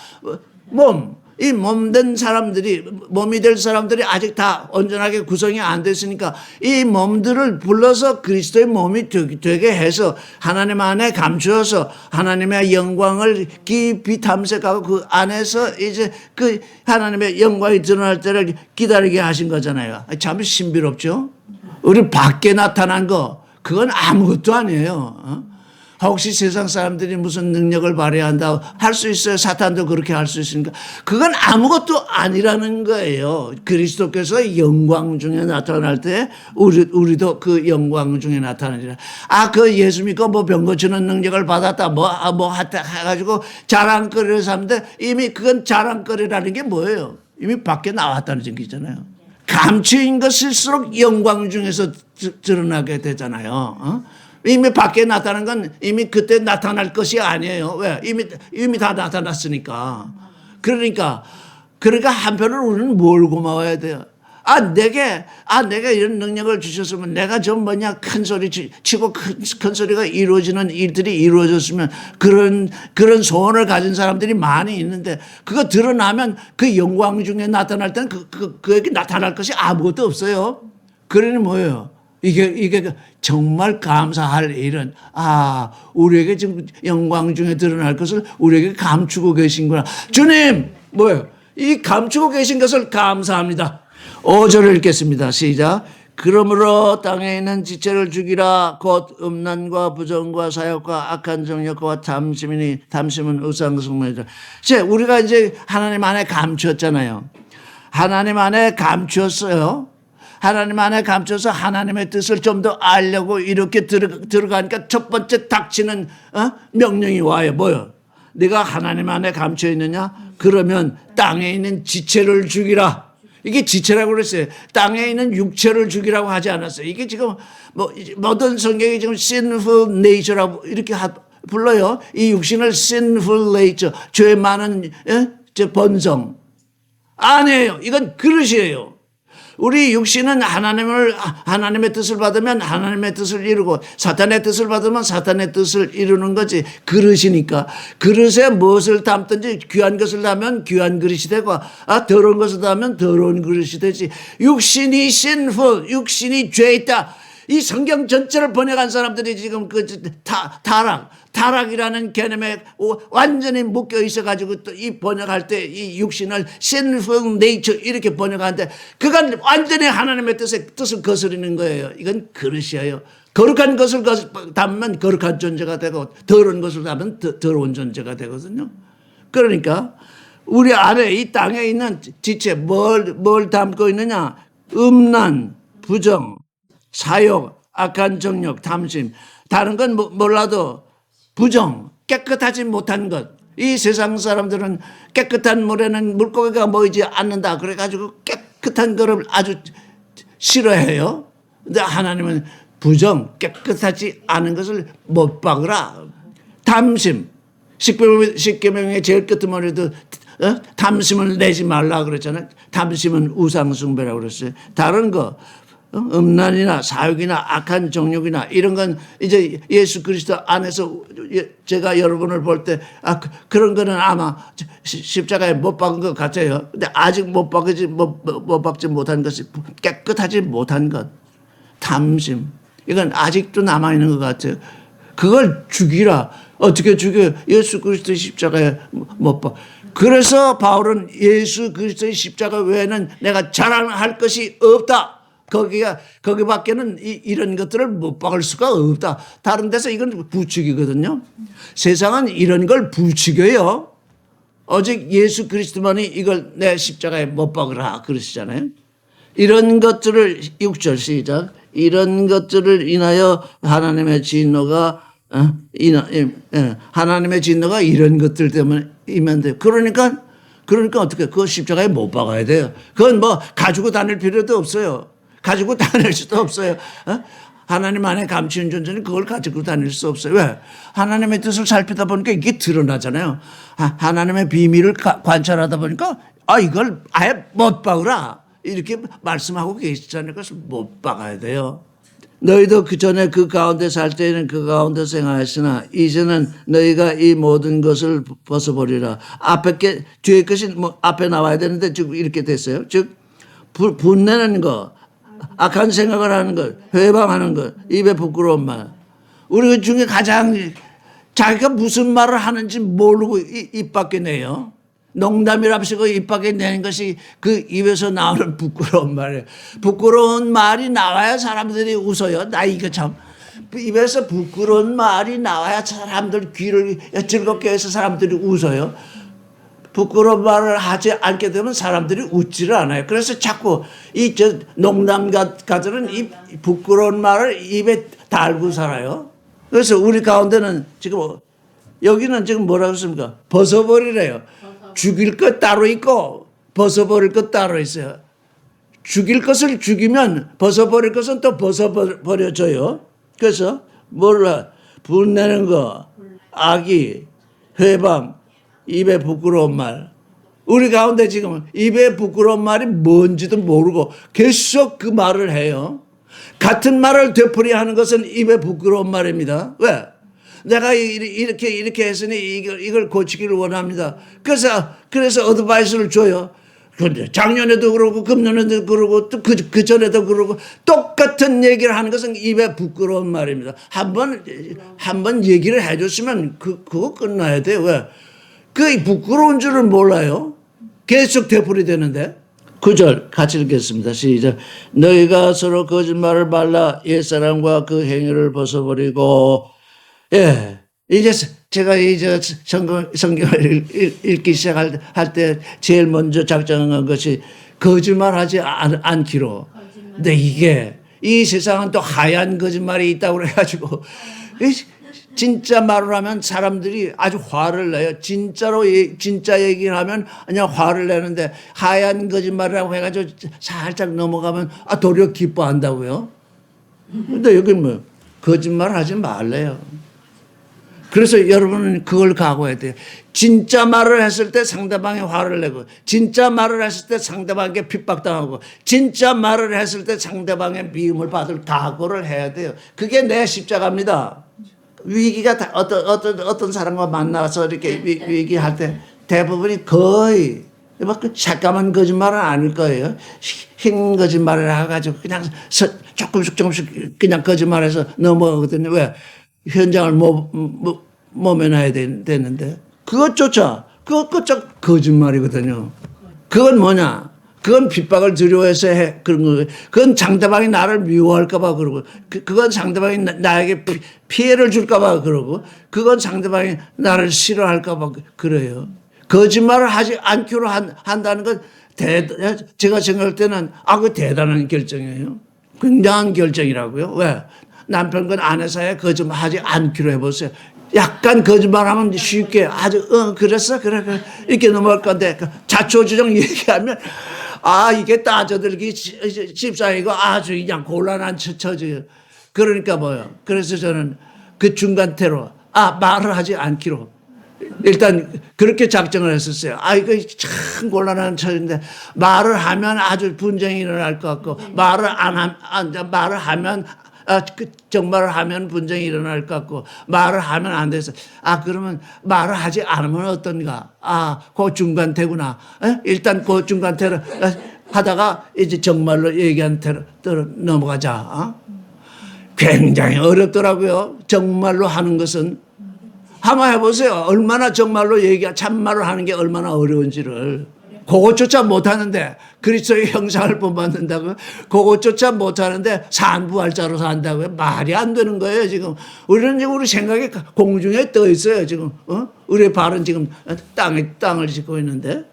이 몸된 사람들이, 몸이 될 사람들이 아직 다 온전하게 구성이 안 됐으니까 이 몸들을 불러서 그리스도의 몸이 되게 해서 하나님 안에 감추어서 하나님의 영광을 깊이 탐색하고 그 안에서 이제 그 하나님의 영광이 드러날 때를 기다리게 하신 거잖아요. 참 신비롭죠? 우리 밖에 나타난 거, 그건 아무것도 아니에요. 혹시 세상 사람들이 무슨 능력을 발휘한다 할 수 있어요. 사탄도 그렇게 할 수 있으니까. 그건 아무것도 아니라는 거예요. 그리스도께서 영광 중에 나타날 때 우리도 그 영광 중에 나타나리라. 그 예수 믿고 뭐 병 고치는 능력을 받았다 뭐 해가지고 자랑거리를 삼는데 이미 그건 자랑거리라는 게 뭐예요? 이미 밖에 나왔다는 얘기잖아요. 감추인 것일수록 영광 중에서 드러나게 되잖아요. 이미 밖에 나타난 건 이미 그때 나타날 것이 아니에요. 왜? 이미 다 나타났으니까. 그러니까 한편으로 우리는 뭘 고마워야 돼요? 내가 이런 능력을 주셨으면 내가 좀 큰 소리 치고 큰 소리가 이루어지는 일들이 이루어졌으면 그런 소원을 가진 사람들이 많이 있는데 그거 드러나면 그 영광 중에 나타날 때는 그에게 나타날 것이 아무것도 없어요. 그러니 뭐예요? 이게 정말 감사할 일은 우리에게 지금 영광 중에 드러날 것을 우리에게 감추고 계신구나. 주님 뭐예요? 이 감추고 계신 것을 감사합니다. 5절을 읽겠습니다. 시작. 그러므로 땅에 있는 지체를 죽이라. 곧 음란과 부정과 사욕과 악한 정욕과 탐심이니 탐심은 우상숭배이다. 우리가 이제 하나님 안에 감추었잖아요. 하나님 안에 감추었어요. 하나님 안에 감춰서 하나님의 뜻을 좀 더 알려고 이렇게 들어가니까 첫 번째 닥치는 명령이 와요. 뭐요? 네가 하나님 안에 감춰 있느냐? 그러면 땅에 있는 지체를 죽이라. 이게 지체라고 그랬어요. 땅에 있는 육체를 죽이라고 하지 않았어요. 이게 지금 모든 성경이 지금 sinful nature라고 이렇게 불러요. 이 육신을 sinful nature, 죄 많은 본성. 아니에요. 이건 그릇이에요. 우리 육신은 하나님의 뜻을 받으면 하나님의 뜻을 이루고 사탄의 뜻을 받으면 사탄의 뜻을 이루는 거지. 그릇이니까. 그릇에 무엇을 담든지 귀한 것을 담으면 귀한 그릇이 되고 더러운 것을 담으면 더러운 그릇이 되지. 육신이 sinful, 육신이 죄 있다. 이 성경 전체를 번역한 사람들이 지금 타락이라는 개념에 완전히 묶여 있어가지고 또 이 번역할 때 이 육신을 sinful nature 이렇게 번역하는데 그건 완전히 하나님의 뜻을 거스르는 거예요. 이건 그릇이에요. 거룩한 것을 담으면 거룩한 존재가 되고 더러운 것을 담으면 더러운 존재가 되거든요. 그러니까 우리 안에 이 땅에 있는 지체 뭘 담고 있느냐? 음란, 부정, 사욕, 악한 정욕, 탐심. 다른 건 몰라도 부정, 깨끗하지 못한 것. 이 세상 사람들은 깨끗한 물에는 물고기가 모이지 않는다. 그래가지고 깨끗한 거를 아주 싫어해요. 근데 하나님은 부정, 깨끗하지 않은 것을 못 박으라. 탐심. 십계명의 제일 끝머리도 탐심을 내지 말라 그랬잖아요. 탐심은 우상숭배라고 그랬어요. 다른 거. 음란이나 사욕이나 악한 정욕이나 이런 건 이제 예수 그리스도 안에서 제가 여러분을 볼 때 그런 거는 아마 십자가에 못 박은 것 같아요. 근데 아직 못 박지 못한 것이 깨끗하지 못한 것. 탐심. 이건 아직도 남아있는 것 같아요. 그걸 죽이라. 어떻게 죽여요? 예수 그리스도의 십자가에 못 박. 그래서 바울은 예수 그리스도의 십자가 외에는 내가 자랑할 것이 없다. 거기밖에는 이런 것들을 못 박을 수가 없다. 다른 데서 이건 부추기거든요. 세상은 이런 걸 부추겨요. 오직 예수 그리스도만이 이걸 내 십자가에 못 박으라 그러시잖아요. 이런 것들을 6절 시작. 이런 것들을 인하여 하나님의 진노가 하나님의 진노가 이런 것들 때문에 임한 돼요. 그러니까 어떻게 그거 십자가에 못 박아야 돼요. 그건 뭐 가지고 다닐 필요도 없어요. 가지고 다닐 수도 없어요. 하나님 안에 감추는 존재는 그걸 가지고 다닐 수 없어요. 왜? 하나님의 뜻을 살피다 보니까 이게 드러나잖아요. 하나님의 비밀을 관찰하다 보니까 이걸 아예 못 박으라 이렇게 말씀하고 계시잖아요. 그래서 못 박아야 돼요. 너희도 그 전에 그 가운데 살 때에는 그 가운데 생활했으나 이제는 너희가 이 모든 것을 벗어버리라. 뒤에 것이 앞에 나와야 되는데 지금 이렇게 됐어요. 즉 분내는 거, 악한 생각을 하는 것, 회방하는 것, 입에 부끄러운 말. 우리 중에 가장 자기가 무슨 말을 하는지 모르고 입 밖에 내요. 농담이랍시고 입 밖에 내는 것이 그 입에서 나오는 부끄러운 말이에요. 부끄러운 말이 나와야 사람들이 웃어요. 나 이거 참. 입에서 부끄러운 말이 나와야 사람들 귀를 즐겁게 해서 사람들이 웃어요. 부끄러운 말을 하지 않게 되면 사람들이 웃지를 않아요. 그래서 자꾸 농담가들은 이 부끄러운 말을 입에 달고 살아요. 그래서 우리 가운데는 지금 여기는 지금 뭐라고 했습니까? 벗어버리래요. 죽일 것 따로 있고 벗어버릴 것 따로 있어요. 죽일 것을 죽이면 벗어버릴 것은 또 벗어버려져요. 그래서 분내는 거, 악의, 회방, 입에 부끄러운 말. 우리 가운데 지금 입에 부끄러운 말이 뭔지도 모르고 계속 그 말을 해요. 같은 말을 되풀이하는 것은 입에 부끄러운 말입니다. 왜? 내가 이렇게 했으니 이걸 고치기를 원합니다. 그래서 어드바이스를 줘요. 근데 작년에도 그러고 금년에도 그러고 또 그 전에도 그러고 똑같은 얘기를 하는 것은 입에 부끄러운 말입니다. 한 번 얘기를 해줬으면 그거 끝나야 돼요. 왜? 그 부끄러운 줄은 몰라요. 계속 되풀이 되는데. 9절 같이 읽겠습니다. 시작. 너희가 서로 거짓말을 말라 옛사람과 그 행위를 벗어버리고. 예. 이제 제가 이제 성경을 읽기 시작할 때 제일 먼저 작정한 것이 거짓말하지 않기로. 근데 이게 이 세상은 또 하얀 거짓말이 있다고 그래가지고 진짜 말을 하면 사람들이 아주 화를 내요. 진짜로 진짜 얘기를 하면 그냥 화를 내는데 하얀 거짓말이라고 해가지고 살짝 넘어가면 도리어 기뻐한다고요. 근데 여기 뭐 거짓말 하지 말래요. 그래서 여러분은 그걸 각오해야 돼요. 진짜 말을 했을 때 상대방이 화를 내고, 진짜 말을 했을 때 상대방에게 핍박당하고, 진짜 말을 했을 때 상대방의 미움을 받을 각오를 해야 돼요. 그게 내 십자가입니다. 위기가 어떤 사람과 만나서 이렇게 위기할 때 대부분이 거의 그 잠깐만 거짓말은 아닐 거예요. 흰 거짓말을 해가지고 그냥 조금씩 그냥 거짓말해서 넘어가거든요. 왜? 현장을 모면해야 되는데 그것조차 거짓말이거든요. 그건 뭐냐? 그건 핍박을 두려워해서 그런 거예요. 그건 상대방이 나를 미워할까봐 그러고, 그건 상대방이 나에게 피해를 줄까봐 그러고, 그건 상대방이 나를 싫어할까봐 그래요. 거짓말을 하지 않기로 한다는 건 제가 생각할 때는 그 대단한 결정이에요. 굉장한 결정이라고요. 왜? 남편과 아내 사이에 거짓말하지 않기로 해보세요. 약간 거짓말하면 쉽게 아주 그랬어 그래 이렇게 넘어갈 건데 자초지종 얘기하면 이게 따져들기 집사이고 아주 그냥 곤란한 처지예요. 그러니까 뭐요? 그래서 저는 그 중간태로 말을 하지 않기로 일단 그렇게 작정을 했었어요. 이거 참 곤란한 처지인데 말을 하면 아주 분쟁이 일어날 것 같고 말을 하면 정말을 하면 분쟁이 일어날 것 같고 말을 하면 안 돼서 그러면 말을 하지 않으면 어떤가? 그 중간태구나. 일단 그 중간태로 하다가 이제 정말로 얘기한 태로 넘어가자. 굉장히 어렵더라고요. 정말로 하는 것은. 한번 해보세요. 얼마나 정말로 참말로 하는 게 얼마나 어려운지를. 그것조차 못하는데 그리스도의 형상을 본받는다고요? 그것조차 못하는데 산부할자로 산다고요? 말이 안 되는 거예요 지금. 우리 생각에 공중에 떠 있어요 지금. 우리 발은 지금 땅을 짚고 있는데.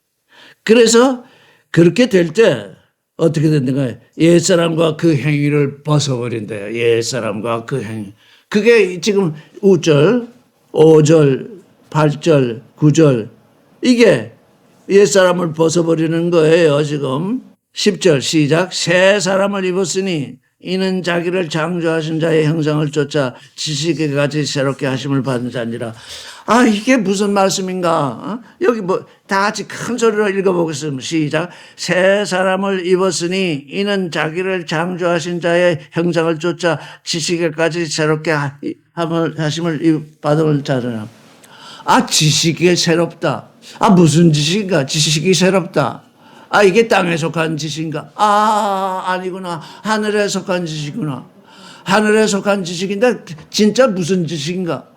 그래서 그렇게 될 때 어떻게 된다고요? 옛사람과 그 행위를 벗어버린대요. 옛사람과 그 행위. 그게 지금 5절, 5절, 8절, 9절 이게 옛사람을 벗어버리는 거예요 지금. 10절 시작. 새 사람을 입었으니 이는 자기를 창조하신 자의 형상을 쫓아 지식에 같이 새롭게 하심을 받는 자니라. 이게 무슨 말씀인가? 여기 다 같이 큰 소리로 읽어보겠습니다. 시작. 새 사람을 입었으니 이는 자기를 창조하신 자의 형상을 쫓아 지식에까지 새롭게 하심을 받은 자니라. 지식이 새롭다. 무슨 지식인가? 지식이 새롭다. 이게 땅에 속한 지식인가? 아니구나. 하늘에 속한 지식이구나. 하늘에 속한 지식인데 진짜 무슨 지식인가?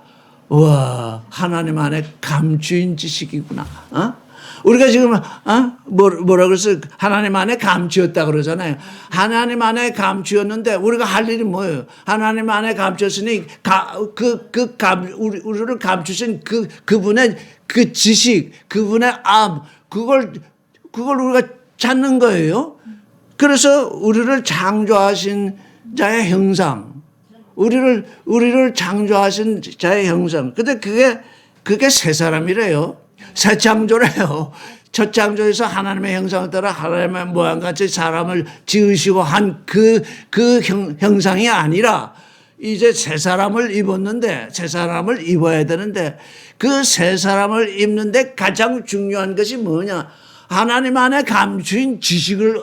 와, 하나님 안에 감추인 지식이구나. 우리가 지금 뭐라 그랬어요? 하나님 안에 감추었다 그러잖아요. 하나님 안에 감추었는데 우리가 할 일이 뭐예요? 하나님 안에 감추었으니 우리를 감추신 그분의 그 지식, 그분의 그걸 우리가 찾는 거예요. 그래서 우리를 창조하신 자의 형상, 우리를 창조하신 자의 형상. 근데 그게 새 사람이래요. 새 창조래요. 첫 창조에서 하나님의 형상을 따라 하나님의 모양같이 사람을 지으시고 한 그 형상이 아니라 이제 새 사람을 입었는데, 새 사람을 입어야 되는데, 그 새 사람을 입는데 가장 중요한 것이 뭐냐? 하나님 안에 감추인 지식을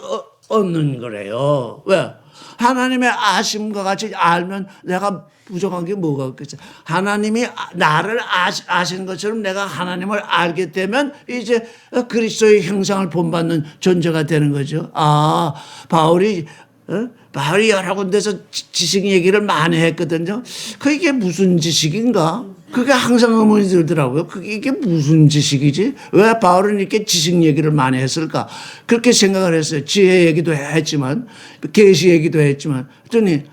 얻는 거래요. 왜? 하나님의 아심과 같이 알면 내가 부족한 게 뭐가 있겠어요? 하나님이 나를 아시는 것처럼 내가 하나님을 알게 되면 이제 그리스도의 형상을 본받는 존재가 되는 거죠. 바울이 여러 군데서 지식 얘기를 많이 했거든요. 그게 무슨 지식인가? 그게 항상 의문이 들더라고요. 이게 무슨 지식이지? 왜 바울은 이렇게 지식 얘기를 많이 했을까? 그렇게 생각을 했어요. 지혜 얘기도 했지만, 계시 얘기도 했지만, 그랬더니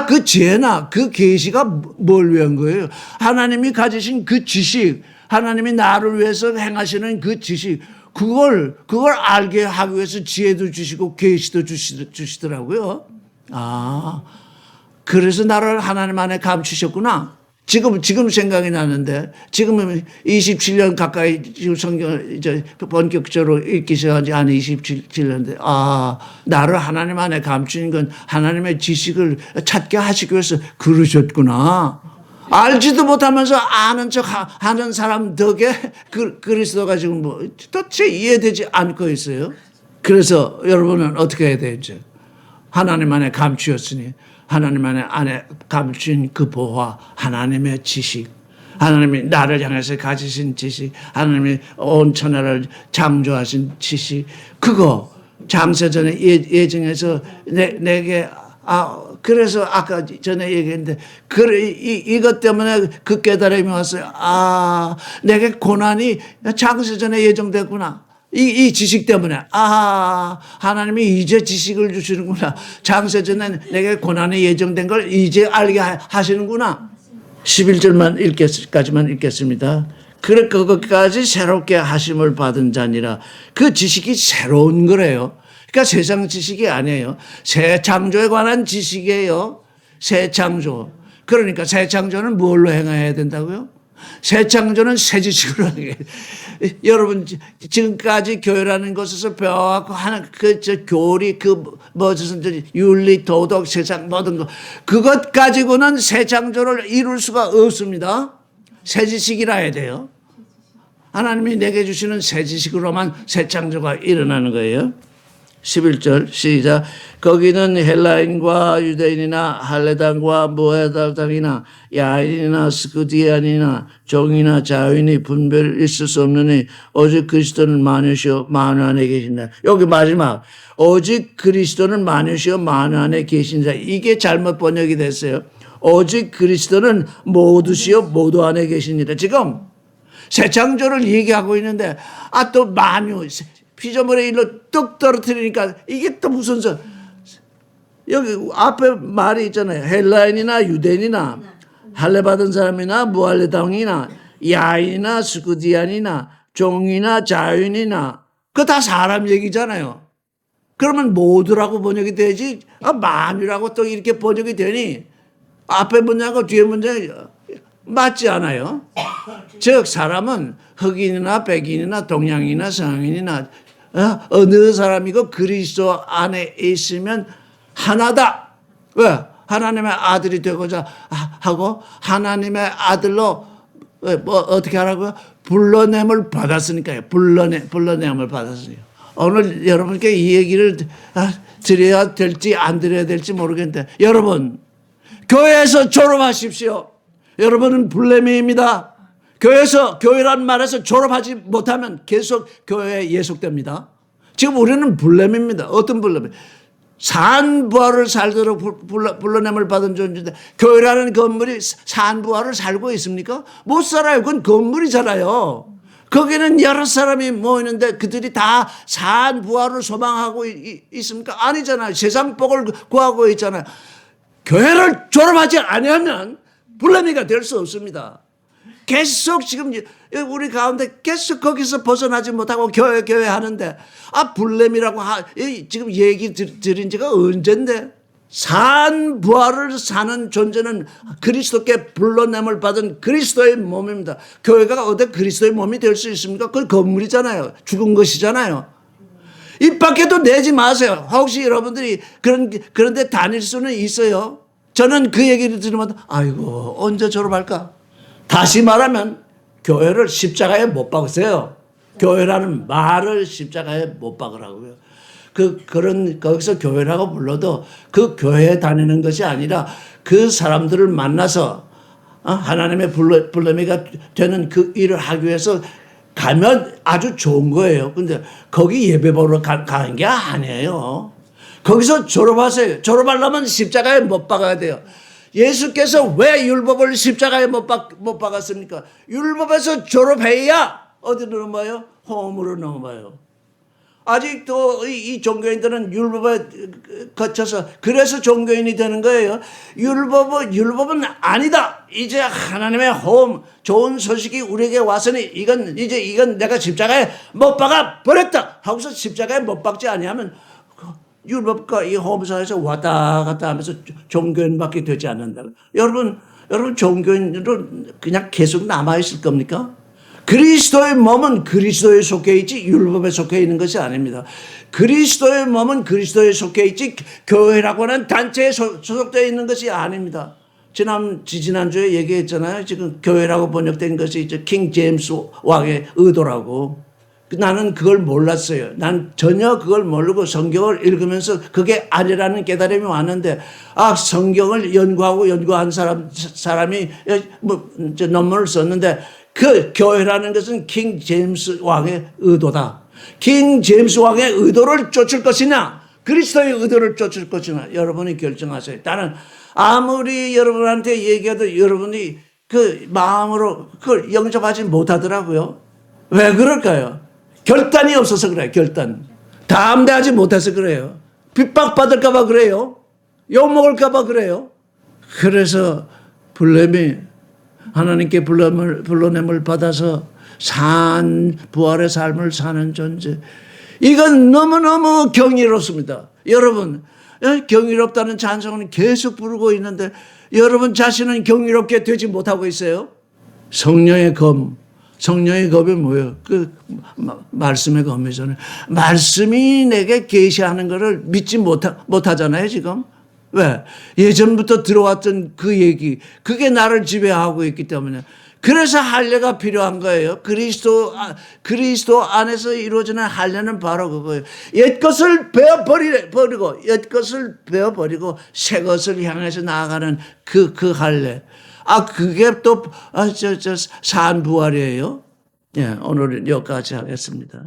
그 지혜나 그 계시가 뭘 위한 거예요? 하나님이 가지신 그 지식, 하나님이 나를 위해서 행하시는 그 지식, 그걸 알게 하기 위해서 지혜도 주시고 계시도 주시더라고요. 그래서 나를 하나님 안에 감추셨구나. 지금 생각이 나는데, 지금은 27년 가까이 지금 성경을 이제 본격적으로 읽기 시작한 지 한 27년인데, 나를 하나님 안에 감추는 건 하나님의 지식을 찾게 하시기 위해서 그러셨구나. 알지도 못하면서 아는 척 하는 사람 덕에 그리스도가 지금 도대체 이해되지 않고 있어요. 그래서 여러분은 어떻게 해야 되죠? 하나님 안에 감추었으니, 하나님 안에 감춘 그 보화, 하나님의 지식, 하나님이 나를 향해서 가지신 지식, 하나님이 온 천하를 창조하신 지식, 그거 장세전에 예정해서 내게 그래서 아까 전에 얘기했는데 이것 때문에 그 깨달음이 왔어요. 내게 고난이 장세전에 예정됐구나. 이 지식 때문에 하나님이 이제 지식을 주시는구나. 장세전에 내게 고난이 예정된 걸 이제 알게 하시는구나. 11절까지만 읽겠습니다. 그래 그것까지 새롭게 하심을 받은 자니라. 그 지식이 새로운 거래요. 그러니까 세상 지식이 아니에요. 새 창조에 관한 지식이에요. 새 창조. 그러니까 새 창조는 뭘로 행해야 된다고요? 새 창조는 새 지식으로 하는 게 여러분 지금까지 교회라는 것에서 배워갖고 하는 교리 무슨 윤리 도덕 세상 모든 거 그것 가지고는 새 창조를 이룰 수가 없습니다. 새 지식이라 해야 돼요. 하나님이 내게 주시는 새 지식으로만 새 창조가 일어나는 거예요. 11절 시작. 거기는 헬라인과 유대인이나 할레당과 모해달당이나 야인이나 스쿠디안이나 종이나 자유인이 분별 있을 수 없느니 오직 그리스도는 만유시요 만유 안에 계신다. 여기 마지막 오직 그리스도는 만유시요 만유 안에 계신다. 이게 잘못 번역이 됐어요. 오직 그리스도는 모두시요 모두 안에 계십니다. 지금 새 창조를 얘기하고 있는데 또 만유 피조물의 일로 뚝 떨어뜨리니까 이게 또 무슨 여기 앞에 말이 있잖아요. 헬라인이나 유대인이나 할례 받은 사람이나 무할례당이나 야인이나 스쿠디안이나 종이나 자유인이나 그거 다 사람 얘기잖아요. 그러면 모두라고 번역이 되지 만유라고 또 이렇게 번역이 되니 앞에 문장과 뒤에 문장이 맞지 않아요. 즉 사람은 흑인이나 백인이나 동양인이나 서양인이나 어느 사람이고 그리스도 안에 있으면 하나다. 왜? 하나님의 아들이 되고자 하고 하나님의 아들로 어떻게 하라고요? 불러냄을 받았으니까요. 불러냄을 받았으니까. 오늘 여러분께 이 얘기를 드려야 될지 안 드려야 될지 모르겠는데 여러분 교회에서 졸업하십시오. 여러분은 불레미입니다. 교회란 말에서 졸업하지 못하면 계속 교회에 예속됩니다. 지금 우리는 불렘입니다. 어떤 불렘? 산부화를 살도록 불러냄을 받은 존재인데 교회라는 건물이 산부화를 살고 있습니까? 못 살아요. 그건 건물이잖아요. 거기는 여러 사람이 모이는데 그들이 다 산부화를 소망하고 있습니까? 아니잖아요. 세상 복을 구하고 있잖아요. 교회를 졸업하지 않으면 불렘이가 될 수 없습니다. 계속 지금 우리 가운데 계속 거기서 벗어나지 못하고 교회 하는데 불렘이라고 지금 얘기 드린 지가 언젠데 산부화를 사는 존재는 그리스도께 불러냄을 받은 그리스도의 몸입니다. 교회가 어디 그리스도의 몸이 될 수 있습니까? 그건 건물이잖아요. 죽은 것이잖아요. 입 밖에도 내지 마세요. 혹시 여러분들이 그런데 다닐 수는 있어요. 저는 그 얘기를 들으면 아이고 언제 졸업할까? 다시 말하면 교회를 십자가에 못 박으세요. 교회라는 말을 십자가에 못 박으라고요. 거기서 교회라고 불러도 그 교회에 다니는 것이 아니라 그 사람들을 만나서 하나님의 불러미가 되는 그 일을 하기 위해서 가면 아주 좋은 거예요. 근데 거기 예배 보러 가는 게 아니에요. 거기서 졸업하세요. 졸업하려면 십자가에 못 박아야 돼요. 예수께서 왜 율법을 십자가에 못 박았습니까? 율법에서 졸업해야 어디로 넘어요? 호흡으로 넘어요. 아직도 이 종교인들은 율법에 거쳐서 그래서 종교인이 되는 거예요. 율법은 아니다. 이제 하나님의 호흡, 좋은 소식이 우리에게 왔으니 이건 내가 십자가에 못 박아 버렸다 하고서 십자가에 못 박지 아니하면 율법과 이 호흡 사이에서 왔다 갔다 하면서 종교인밖에 되지 않는다. 여러분 종교인으로 그냥 계속 남아 있을 겁니까? 그리스도의 몸은 그리스도에 속해 있지 율법에 속해 있는 것이 아닙니다. 그리스도의 몸은 그리스도에 속해 있지 교회라고 하는 단체에 소속되어 있는 것이 아닙니다. 지난주에 얘기했잖아요. 지금 교회라고 번역된 것이 이제 킹 제임스 왕의 의도라고. 나는 그걸 몰랐어요. 난 전혀 그걸 모르고 성경을 읽으면서 그게 아니라는 깨달음이 왔는데, 성경을 연구한 사람이 논문을 썼는데, 그 교회라는 것은 킹 제임스 왕의 의도다. 킹 제임스 왕의 의도를 쫓을 것이냐, 그리스도의 의도를 쫓을 것이냐, 여러분이 결정하세요. 나는 아무리 여러분한테 얘기해도 여러분이 그 마음으로 그걸 영접하지 못하더라고요. 왜 그럴까요? 결단이 없어서 그래요. 결단. 담대하지 못해서 그래요. 핍박받을까 봐 그래요. 욕먹을까 봐 그래요. 그래서 하나님께 불러냄을 받아서 부활의 삶을 사는 존재. 이건 너무너무 경이롭습니다. 여러분, 경이롭다는 찬송은 계속 부르고 있는데 여러분 자신은 경이롭게 되지 못하고 있어요. 성령의 검이 뭐예요? 그 말씀의 검이잖아요. 말씀이 내게 계시하는 것을 믿지 못하잖아요, 지금. 왜? 예전부터 들어왔던 그 얘기, 그게 나를 지배하고 있기 때문에. 그래서 할례가 필요한 거예요. 그리스도 안에서 이루어지는 할례는 바로 그거예요. 옛것을 베어버리고 새 것을 향해서 나아가는 그 할례. 그게 또 산부활이에요. 예, 오늘은 여기까지 하겠습니다.